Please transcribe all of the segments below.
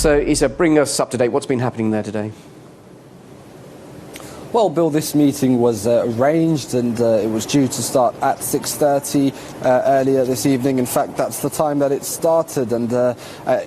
So, Isa, bring us up to date. What's been happening there today? Well, Bill, this meeting was arranged and it was due to start at 6:30 earlier this evening. In fact, that's the time that it started. And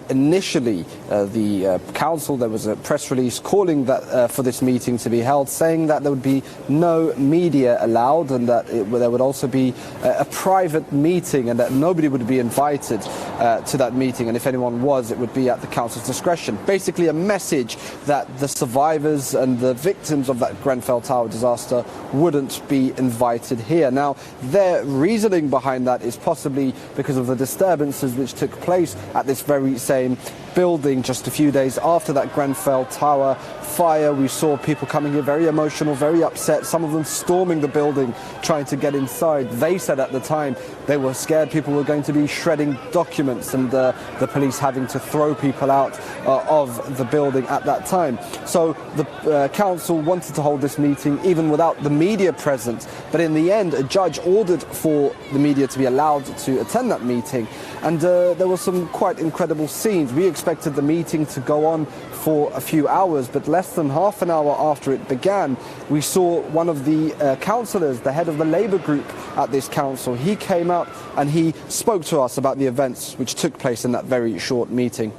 initially, the council, there was a press release calling that for this meeting to be held, saying that there would be no media allowed and that there would also be a private meeting and that nobody would be invited to that meeting. And if anyone was, it would be at the council's discretion. Basically, a message that the survivors and the victims of that Grenfell Tower disaster wouldn't be invited here. Now, their reasoning behind that is possibly because of the disturbances which took place at this very same building just a few days after that Grenfell Tower fire. We saw people coming here very emotional, very upset, some of them storming the building, trying to get inside. They said at the time they were scared people were going to be shredding documents and the police having to throw people out of the building at that time. So the council wanted to hold this meeting even without the media present, but in the end a judge ordered for the media to be allowed to attend that meeting, and there were some quite incredible scenes. We expected the meeting to go on for a few hours, but less than half an hour after it began, we saw one of the councillors, the head of the Labour group at this council. He came up and he spoke to us about the events which took place in that very short meeting.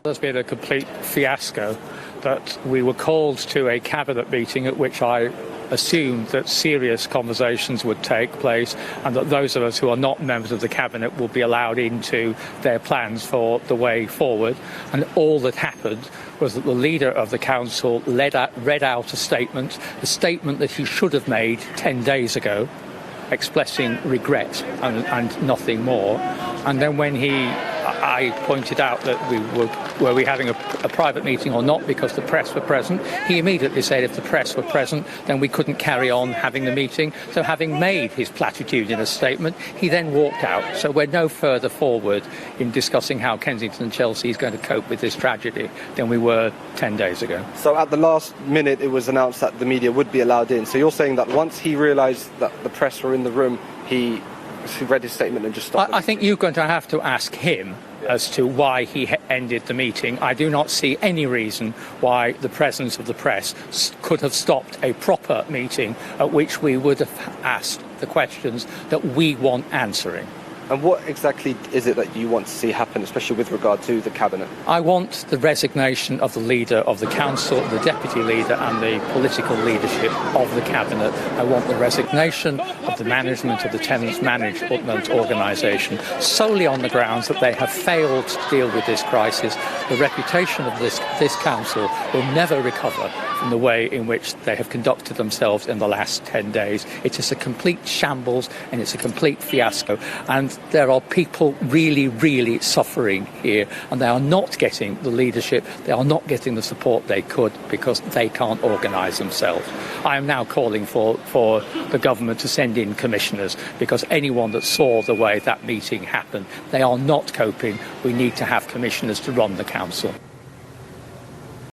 There's been a complete fiasco that we were called to a cabinet meeting at which I assumed that serious conversations would take place and that those of us who are not members of the cabinet will be allowed into their plans for the way forward. And all that happened was that the leader of the council read out a statement that he should have made 10 days ago, expressing regret and nothing more. And then when I pointed out that were we having a private meeting or not because the press were present, he immediately said if the press were present then we couldn't carry on having the meeting. So having made his platitudinous statement, he then walked out. So we're no further forward in discussing how Kensington and Chelsea is going to cope with this tragedy than we were 10 days ago. So at the last minute it was announced that the media would be allowed in. So you're saying that once he realised that the press were in the room, he read his statement and just stopped? I think you're going to have to ask him as to why he ended the meeting. I do not see any reason why the presence of the press could have stopped a proper meeting at which we would have asked the questions that we want answering. And what exactly is it that you want to see happen, especially with regard to the cabinet? I want the resignation of the leader of the council, the deputy leader and the political leadership of the cabinet. I want the resignation of the management of the Tenants Management Organisation solely on the grounds that they have failed to deal with this crisis. The reputation of this council will never recover from the way in which they have conducted themselves in the last 10 days. It is a complete shambles and it's a complete fiasco. And there are people really, really suffering here, and they are not getting the leadership, they are not getting the support they could because they can't organise themselves. I am now calling for the government to send in commissioners because anyone that saw the way that meeting happened, they are not coping. We need to have commissioners to run the council.